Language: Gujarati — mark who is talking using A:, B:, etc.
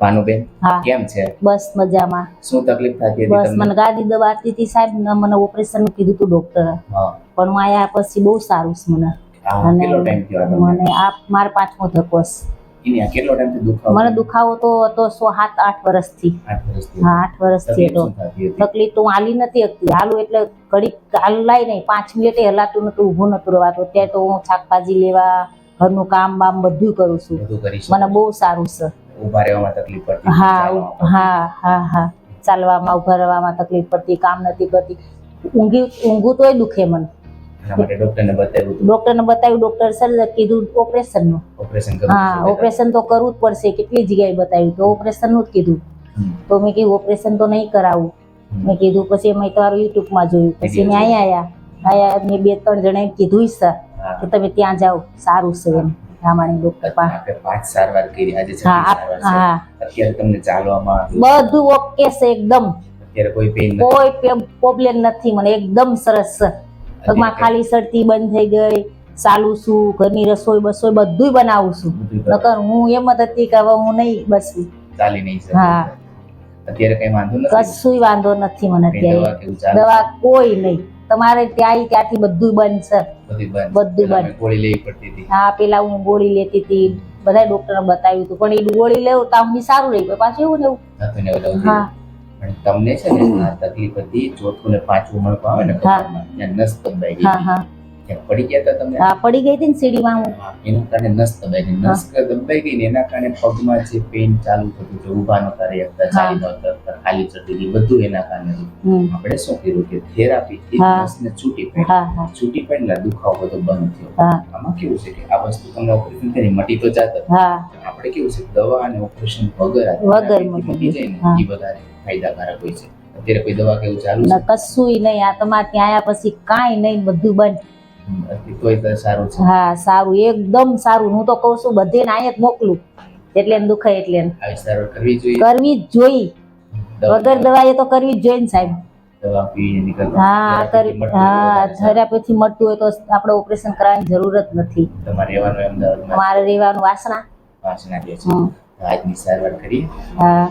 A: ભાનુબેન
B: હા
A: કેમ છે?
B: બસ મજામાં.
A: શું તકલીફ થતી હતી
B: બસ
A: તમને?
B: મને ગાદી દબાતી હતી સાહેબ ને મને ઓપરેશન નું કીધું હતું ડોક્ટરે,
A: હા.
B: પણ હું આયા પછી બહુ સારું છે મને.
A: આ
B: અને
A: કેટલો ટાઈમ થયો આ તમને?
B: મને આ મારો 5મો ધક્કો છે.
A: એની આ કેટલો ટાઈમથી દુખાવો?
B: મને દુખાવો તો હતો 7-8 વર્ષથી.
A: 8 વર્ષથી.
B: હા 8 વર્ષથી
A: તકલીફ
B: હતો.
A: શું થતી હતી?
B: તકલીફ તો હું હાલી નથી શકતી. હાલું એટલે ઘડી હાલાય નહીં, 5 મિનિટે હલાતું નતું, ઊભું નતું રહેવાતું. અત્યારે તો હું શાકભાજી લેવા, ઘરનું કામ બામ બધું કરું છું.
A: બધું કરી શકો?
B: મને બહુ સારું છે.
A: ઊભા રહેવામાં તકલીફ પડતી?
B: હા ચાલવામાં ઊભા રહેવામાં તકલીફ પડતી, કામ નથી કરતી, ઊંઘું તોય દુખે મને.
A: એના માટે ડોક્ટરને બતાવ્યું?
B: ડોક્ટરને બતાવ્યું, ડોક્ટર સર કીધું ઓપરેશનનું.
A: ઓપરેશન કરવું?
B: હા ઓપરેશન તો કરવું જ પડશે. કેટલી જગ્યાએ બતાવ્યું તો ઓપરેશનનું જ કીધું. તો મેં કીધું ઓપરેશન તો નહીં કરાવવું. મેં કીધું પછી મેં તમારું યુટ્યુબમાં જોયું, પછી મેં અહીંયા આયા મેં 2-3 જણાએ કીધું સર કે તમે ત્યાં જાઓ, સારું છે એમ. રામાણી ડોક્ટર પાસે
A: આપણે 5 સારવાર કરી, આજે 6
B: હા
A: સારવાર છે.
B: હા
A: અત્યારે તમને ચાલવામાં
B: બધું ઓકે છે એકદમ.
A: અત્યારે કોઈ પેઇન નથી?
B: કોઈ પ્રોબ્લેમ નથી મને, એકદમ સરસ છે. પગમાં ખાલી શરતી બંધ થઈ ગઈ, ચાલું છું, ઘરની રસોઈ બસોઈ બધું બનાવું છું. નકર હું એમ જ હતી કે હવે હું નહીં બસ
A: ચાલી નહીં શકે.
B: હા
A: અત્યારે કઈ વાંધો નથી?
B: કશું વાંધો નથી મને
A: કઈ દવા
B: અત્યારે.
A: કેવું ચાલે?
B: દવા કોઈ નહીં. તમારે ત્યાંથી બધું બંધ છે. બધું બંધ.
A: ગોળી લેવી પડતી હતી?
B: હા પેલા હું ગોળી લેતી હતી, બધા ડોક્ટરને બતાવ્યું હતું, પણ એ ગોળી લેવું તો અમને સારું રહી ગયું, પાછું એવું ને એવું.
A: હતું ને એવું?
B: હા
A: પણ તમને છે ને આ તકલીફ હતી, 4થું ને 5મું મણકો આવે ને કમરમાં, ત્યાં નસ દબાઈ ગઈ
B: હા
A: હતી.
B: હા
A: ત્યાં પડી ગયા હતા તમે?
B: હા પડી ગઈ હતી ને સીડીમાં હું.
A: હા, એના કારણે નસ દબાઈ ગઈ. નસ દબાઈ ગઈ ને એના કારણે પગમાં જે પેઇન ચાલુ થતું હતું, ઊભા નતા રહી શકતા, ચાલી નતા શકતા, ખાલી ચડતી હતી, બધું એના કારણે હતું. આપણે શું કર્યું કે થેરાપીથી નસને છૂટી પાડી. છૂટી પાડીને દુખાવો બધો બંધ થયો. આમાં કેવું છે કે આ વસ્તુ તમને ઓપરેશન કરી મટી તો જાત જ. આપણે કેવું છે દવા અને ઓપરેશન વગર મટી જાય ને એ વધારે ફાયદાકારક હોય છે. અત્યારે કોઈ દવા કેવું ચાલુ છે?
B: કશુંય નહીં. આ તમારે ત્યાં આવ્યા પછી કાંઈ નહીં, બધું બંધ.
A: તોય તો સારું છે?
B: હા સારું, એકદમ સારું. હું તો કહું છું બધેને અહીંયા જ મોકલું, એટલે એને દુખાય એટલે
A: આવી સારવાર કરવી જોઈએ?
B: કરવી જ જોઈએ. વગર દવાએ તો કરવી જ જોઈએ ને સાહેબ.
A: દવા પીને નીકળતા?
B: હા થેરાપીથી મળતું હોય તો આપણે ઓપરેશન કરાવવાની જરૂર જ નથી.
A: તમારે રહેવાનું અમદાવાદમાં?
B: મારે રહેવાનું વાસણા.
A: વાસણા રહે છે. આજની સારવાર કરીએ.
B: હા